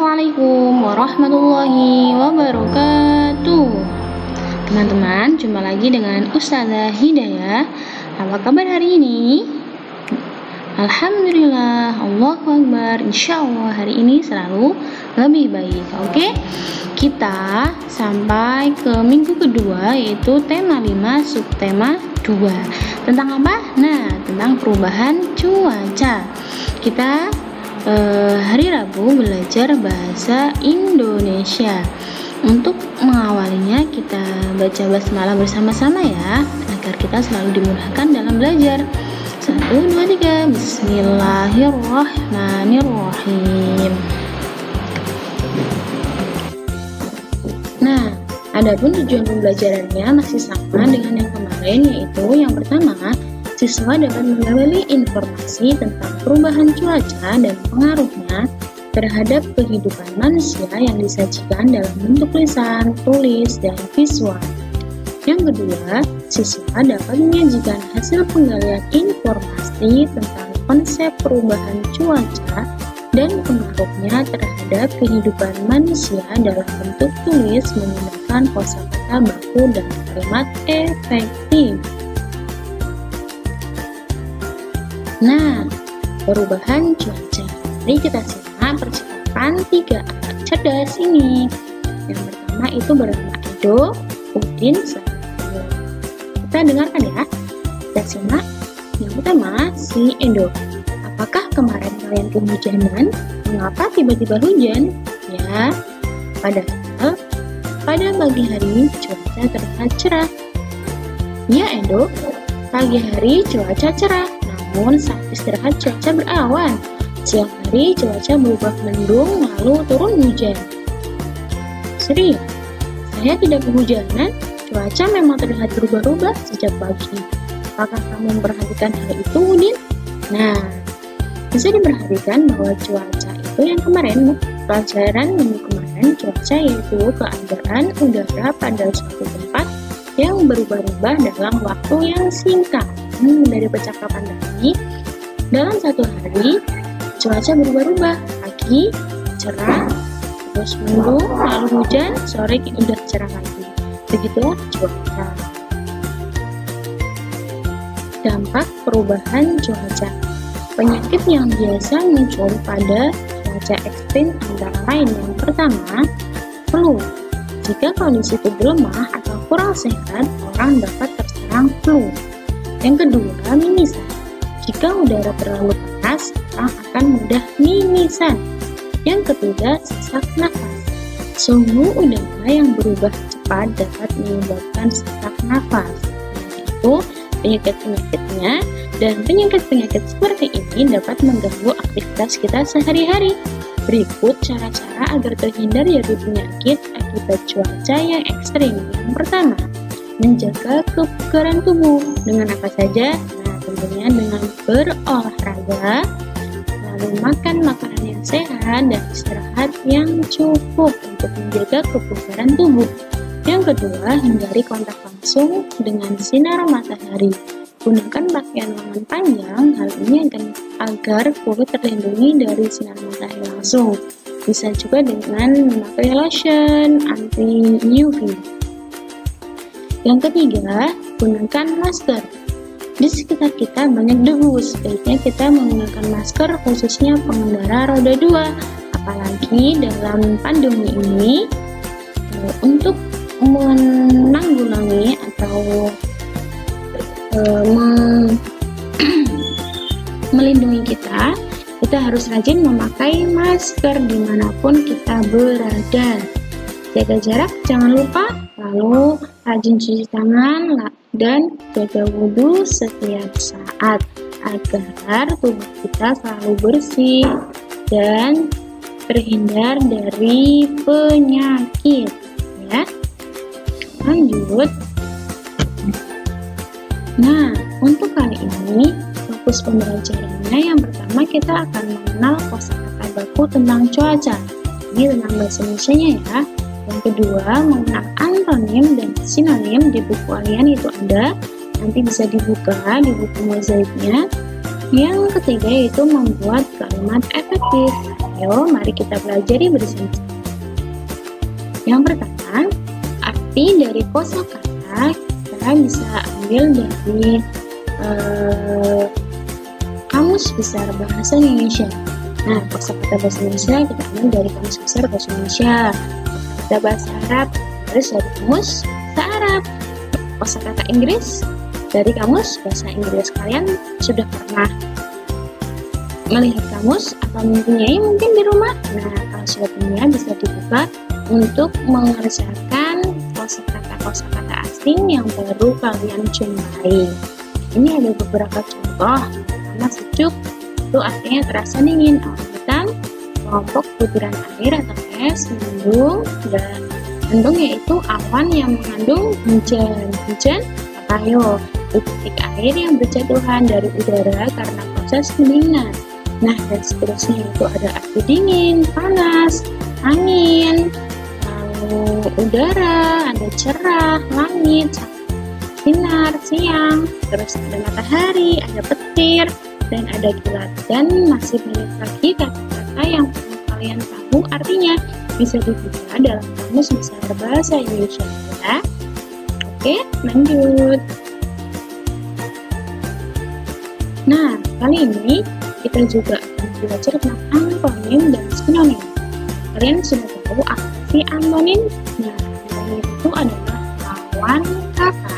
Assalamualaikum warahmatullahi wabarakatuh. Teman-teman, jumpa lagi dengan Ustazah Hidayah. Apa kabar hari ini? Alhamdulillah, Allahu Akbar. Insyaallah hari ini selalu lebih baik. Oke, kita sampai ke minggu kedua, yaitu tema 5 subtema 2. Tentang apa? Nah, tentang perubahan cuaca. Kita hari Rabu belajar bahasa Indonesia. Untuk mengawalinya kita baca basmalah bersama-sama ya, agar kita selalu dimudahkan dalam belajar. 1, 2, 3. Bismillahirrahmanirrahim. Nah, adapun tujuan pembelajarannya masih sama dengan yang kemarin, yaitu yang pertama, siswa dapat menggali informasi tentang perubahan cuaca dan pengaruhnya terhadap kehidupan manusia yang disajikan dalam bentuk lisan, tulis, dan visual. Yang kedua, siswa dapat menyajikan hasil penggalian informasi tentang konsep perubahan cuaca dan pengaruhnya terhadap kehidupan manusia dalam bentuk tulis menggunakan kosakata baku dan kalimat efektif. Nah, perubahan cuaca. Mari kita simak percakapan 3 anak cerdas ini. Yang pertama itu bernama Edo, Udin, Satrio. Kita dengarkan ya. Kita simak. Yang pertama, si Edo. Apakah kemarin kalian kehujanan? Mengapa tiba-tiba hujan? Ya, padahal pada pagi hari cuaca terlihat cerah. Ya Edo, pagi hari cuaca cerah. Namun saat istirahat cuaca berawan. Siang hari cuaca berubah mendung lalu turun hujan. Serius, saya tidak kehujanan. Cuaca memang terlihat berubah-ubah sejak pagi. Apakah kamu memperhatikan hal itu, Udin? Nah, bisa diperhatikan bahwa cuaca itu yang kemarin, pelajaran minggu kemarin, cuaca yaitu keadaan udara pada suatu tempat yang berubah-ubah dalam waktu yang singkat. Dari percakapan tadi, dalam satu hari cuaca berubah-ubah, pagi cerah, terus mendung, lalu hujan, sore udah cerah lagi. Begitulah cuaca. Dampak perubahan cuaca. Penyakit yang biasa muncul pada cuaca ekstrim antara lain yang pertama, flu. Jika kondisi tubuh lemah atau kurang sehat, orang dapat terserang flu. Yang kedua, mimisan. Jika udara terlalu panas, orang akan mudah mimisan. Yang ketiga, sesak nafas. Suhu udara yang berubah cepat dapat menyebabkan sesak nafas. Itu penyakit-penyakitnya, dan penyakit-penyakit seperti ini dapat mengganggu aktivitas kita sehari-hari. Berikut cara-cara agar terhindar dari penyakit akibat cuaca yang ekstrim. Yang pertama, menjaga kebugaran tubuh. Dengan apa saja? Nah, tentunya dengan berolahraga, lalu makan makanan yang sehat, dan istirahat yang cukup untuk menjaga kebugaran tubuh. Yang kedua, hindari kontak langsung dengan sinar matahari. Gunakan pakaian lengan panjang, hal ini agar kulit terlindungi dari sinar matahari langsung. Bisa juga dengan memakai lotion anti UV. Yang ketiga, gunakan masker. Di sekitar kita banyak debu, sebaiknya kita menggunakan masker khususnya pengendara roda 2. Apalagi dalam pandemi ini, untuk menanggulangi atau melindungi kita harus rajin memakai masker dimanapun kita berada. Jaga jarak, jangan lupa. Lalu rajin cuci tangan dan jaga wudhu setiap saat agar tubuh kita selalu bersih dan terhindar dari penyakit. Ya, lanjut. Nah, untuk kali ini fokus pembelajarannya yang pertama kita akan mengenal kosakata baku tentang cuaca. Ini tentang bahasa Indonesianya ya. Yang kedua, mengenal antonim dan sinonim. Di buku kalian itu ada, nanti bisa dibuka di buku mozaiknya. Yang ketiga yaitu membuat kalimat efektif. Ayo, mari kita pelajari bersama. Yang pertama, arti dari kosakata kita bisa ambil dari Kamus Besar Bahasa Indonesia. Nah, kosakata bahasa Indonesia kita ambil dari Kamus Besar Bahasa Indonesia. Kosakata bahasa Arab terus dari Kamus Bahasa Arab. Kosakata Inggris dari Kamus Bahasa Inggris. Kalian sudah pernah melihat kamus atau mempunyai mungkin di rumah? Nah, kalau sudah punya bisa dibuka untuk mengerjakan kosakata asing yang baru kalian jumpai. Ini ada beberapa contoh. Pertama, sejuk itu artinya terasa dingin. Awan hitam, kelompok butiran air atau es, mendung, dan mendung yaitu awan yang mengandung hujan. Hujan ayo, titik air yang berjatuhan dari udara karena proses pendinginan. Nah, dan seterusnya itu ada arti dingin, panas, angin, lalu udara, ada cerah, langit, sinar, siang, terus ada matahari, ada petir, dan ada kilat. Dan masih banyak lagi kata-kata yang perlu kalian tahu artinya. Bisa dibuka dalam Kamus Besar Bahasa Indonesia ya. Oke, lanjut. Nah, kali ini kita juga akan belajar tentang antonim dan sinonim. Kalian sudah tahu apa sih antonim? Nah, antonim itu adalah lawan kata,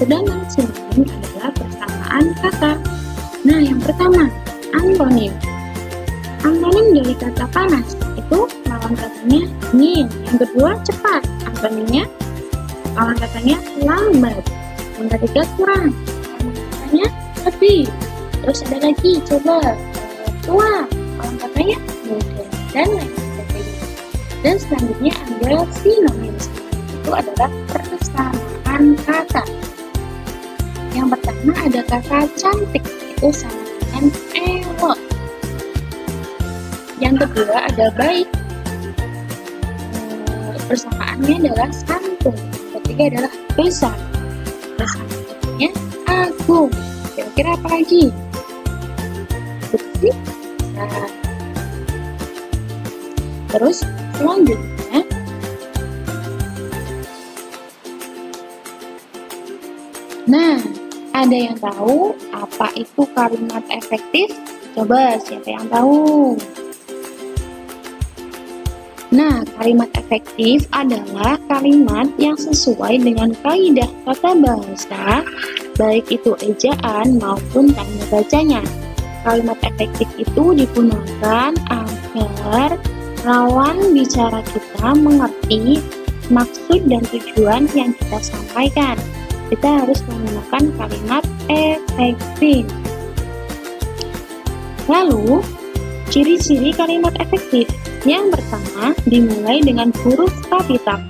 sedangkan sinonim adalah persamaan kata. Nah, yang pertama, antonim. Antonim dari kata panas itu lawan katanya dingin. Yang kedua, cepat. Antonimnya lawan katanya lambat. Yang ketiga, kurang. Lawan katanya lebih. Terus ada lagi, coba tua. Lawan katanya muda dan lain sebagainya. Dan selanjutnya ada sinonim. Itu adalah persamaan kata. Yang pertama ada kata cantik, itu sama dengan elok. Yang kedua ada baik, persamaannya adalah santun. Yang ketiga adalah besar, persamaannya agung. Kira-kira apa lagi? Bersih. Nah, terus selanjutnya ada yang tahu apa itu kalimat efektif? Coba, siapa yang tahu? Nah, kalimat efektif adalah kalimat yang sesuai dengan kaidah tata bahasa, baik itu ejaan maupun tanda bacanya. Kalimat efektif itu digunakan agar lawan bicara kita mengerti maksud dan tujuan yang kita sampaikan. Kita harus menggunakan kalimat efektif. Lalu, ciri-ciri kalimat efektif. Yang pertama, dimulai dengan huruf kapital.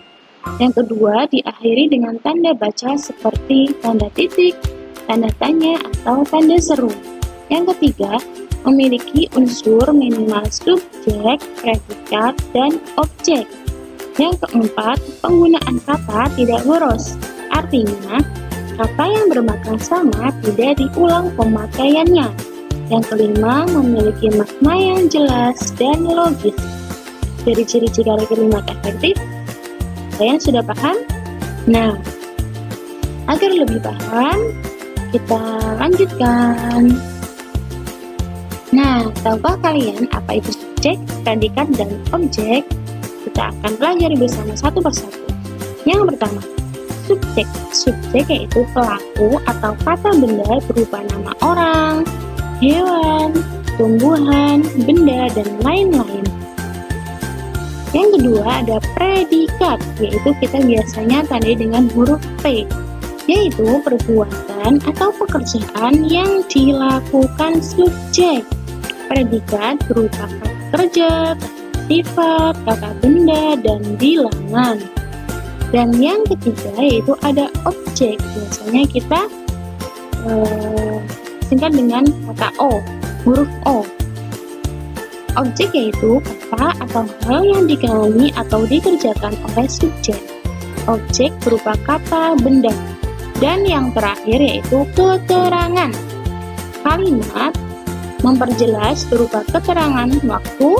Yang kedua, diakhiri dengan tanda baca seperti tanda titik, tanda tanya, atau tanda seru. Yang ketiga, memiliki unsur minimal subjek, predikat, dan objek. Yang keempat, penggunaan kata tidak boros. Artinya, kata yang bermakna sama tidak diulang pemakaiannya. Yang kelima, memiliki makna yang jelas dan logis. Dari ciri-ciri kalimat efektif, kalian sudah paham? Nah, agar lebih paham, kita lanjutkan. Nah, tahukah kalian apa itu subjek, predikat, dan objek? Kita akan pelajari bersama satu persatu. Yang pertama, subjek. Subjek yaitu pelaku atau kata benda berupa nama orang, hewan, tumbuhan, benda, dan lain-lain. Yang kedua ada predikat, yaitu kita biasanya tandai dengan huruf P, yaitu perbuatan atau pekerjaan yang dilakukan subjek. Predikat berupa kata kerja, kata sifat, kata benda, dan bilangan. Dan yang ketiga yaitu ada objek, biasanya kita singkat dengan kata O, huruf O. Objek yaitu kata atau hal yang dikenali atau dikerjakan oleh subjek. Objek berupa kata, benda. Dan yang terakhir yaitu keterangan. Kalimat memperjelas berupa keterangan waktu,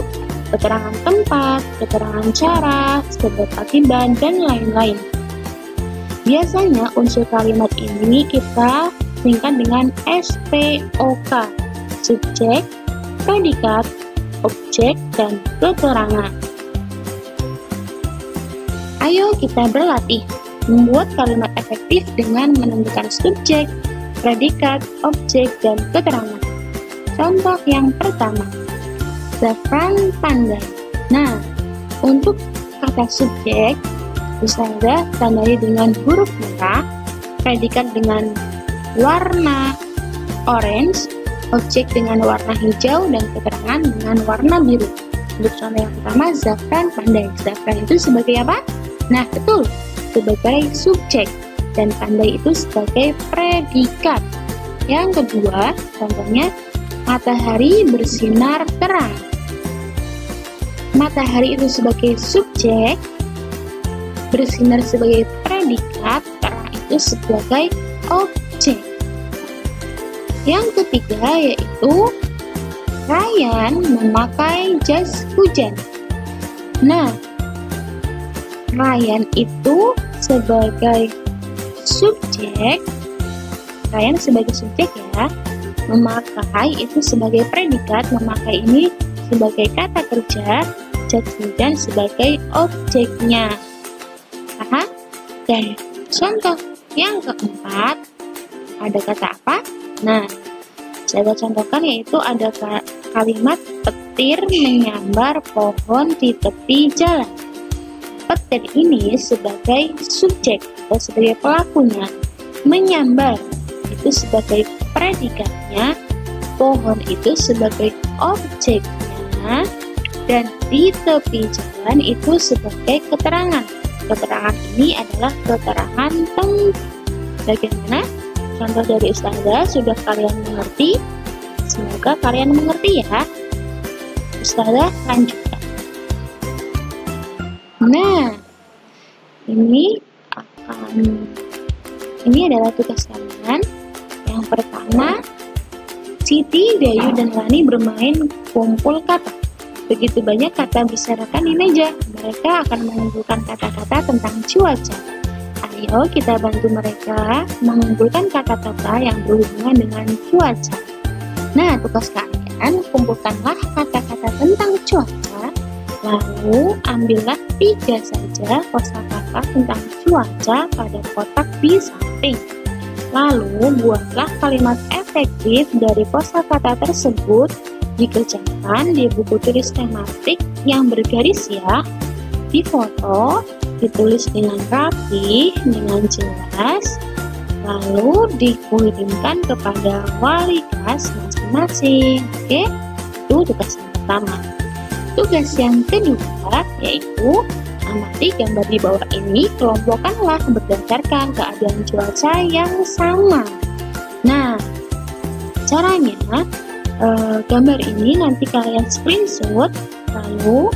keterangan tempat, keterangan cara, sebab akibat, dan lain-lain. Biasanya unsur kalimat ini kita singkat dengan SPOK, subjek, predikat, objek, dan keterangan. Ayo kita berlatih membuat kalimat efektif dengan menentukan subjek, predikat, objek, dan keterangan. Contoh yang pertama, Zafran pandai. Nah, untuk kata subjek, Ustazah tandai dengan huruf merah, predikat dengan warna orange, objek dengan warna hijau, dan keterangan dengan warna biru. Untuk contoh yang pertama, Zafran pandai. Zafran itu sebagai apa? Nah, betul, sebagai subjek, dan pandai itu sebagai predikat. Yang kedua, contohnya, matahari bersinar terang. Matahari itu sebagai subjek, bersinar sebagai predikat, terang itu sebagai objek. Yang ketiga yaitu Ryan memakai jas hujan. Nah, Ryan itu sebagai subjek, Ryan sebagai subjek ya, memakai itu sebagai predikat, memakai ini sebagai kata kerja, jas hujan sebagai objeknya. Dan contoh yang keempat, ada kata apa? Nah, saya contohkan yaitu ada kalimat petir menyambar pohon di tepi jalan. Petir ini sebagai subjek atau sebagai pelakunya, menyambar itu sebagai predikatnya, pohon itu sebagai objeknya, dan di tepi jalan itu sebagai keterangan. Keterangan ini adalah keterangan tempat. Bagaimana? Contoh dari Ustazah sudah kalian mengerti? Semoga kalian mengerti ya. Ustazah lanjutkan. Nah, ini adalah tugas kalian. Yang pertama, Siti, Dayu, dan Lani bermain kumpul kata. Begitu banyak kata berserakan di meja. Mereka akan mengumpulkan kata-kata tentang cuaca. Ayo kita bantu mereka mengumpulkan kata-kata yang berhubungan dengan cuaca. Nah, tugas kalian, kumpulkanlah kata-kata tentang cuaca. Lalu ambillah 3 saja kosakata tentang cuaca pada kotak di samping. Lalu buatlah kalimat efektif dari kosakata tersebut. Dikerjakan di buku tulis tematik yang bergaris ya, difoto, ditulis dengan rapi, dengan jelas, lalu dikirimkan kepada wali kelas masing-masing. Oke, itu tugas yang pertama. Tugas yang kedua yaitu amati gambar di bawah ini, kelompokkanlah berdasarkan keadaan cuaca yang sama. Nah, caranya gambar ini nanti kalian screenshot, lalu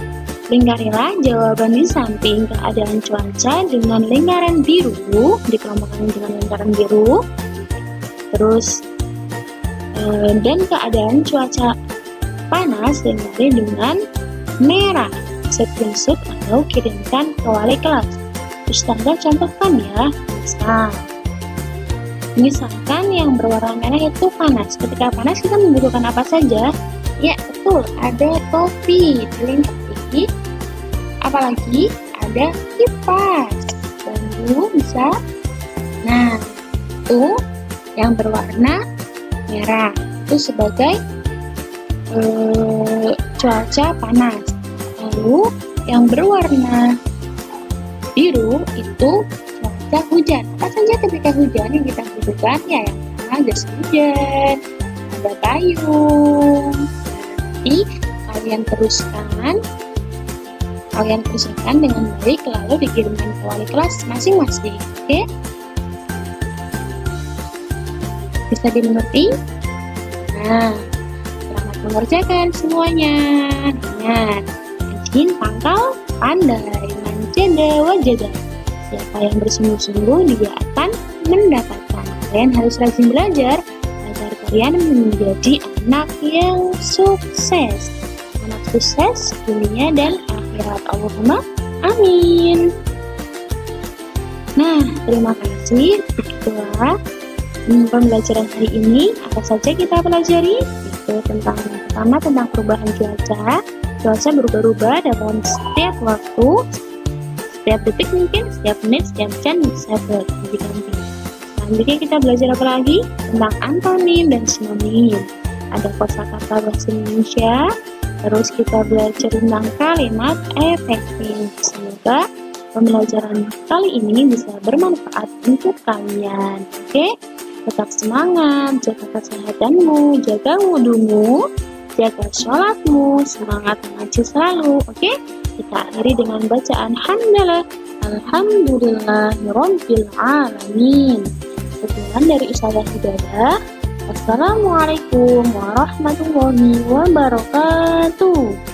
lingkarilah jawaban di samping keadaan cuaca dengan lingkaran biru, dikelompokkan dengan lingkaran biru, terus dan keadaan cuaca panas dilingkari dengan merah. Screenshot atau kirimkan ke wali kelas. Ustazah contohkan ya, misalkan yang berwarna merah itu panas. Ketika panas kita membutuhkan apa saja? Ya betul, ada topi, dilengkapi. Apalagi ada kipas, bambu bisa. Nah, itu yang berwarna merah itu sebagai cuaca panas. Lalu yang berwarna biru itu cuaca hujan. Apa saja ketika hujan yang kita butuhkan? Ya, yang pertama jas hujan, ada payung. Nanti kalian teruskan dengan baik, lalu dikirimkan ke wali kelas masing-masing. Oke? Bisa dimengerti? Nah, selamat mengerjakan semuanya. Ingat, rajin, pangkal, pandai, manjada, wajada. Siapa yang bersungguh-sungguh dia akan mendapatkan. Kalian harus rajin belajar agar kalian menjadi anak yang sukses. Selamat sukses dunia dan akhirat. Allahumma amin. Nah, terima kasih. Itulah pembelajaran hari ini. Apa saja kita pelajari? Itu tentang pertama tentang perubahan cuaca. Cuaca berubah-ubah dalam setiap waktu, setiap detik mungkin, setiap menit, setiap jam bisa berganti-ganti. Selanjutnya kita belajar apa lagi? Tentang antonim dan sinonim. Ada kosakata bahasa Indonesia. Terus kita belajar tentang kalimat efektif. Semoga pembelajaran kali ini bisa bermanfaat untuk kalian. Oke? Tetap semangat, jaga kesehatanmu, jaga wudumu, jaga sholatmu, semangat mengaji selalu. Oke? Kita akhiri dengan bacaan hamdalah. Alhamdulillahirabbil alamin. Sekian dari Ustazah Hidayah. Wassalamualaikum warahmatullahi wabarakatuh.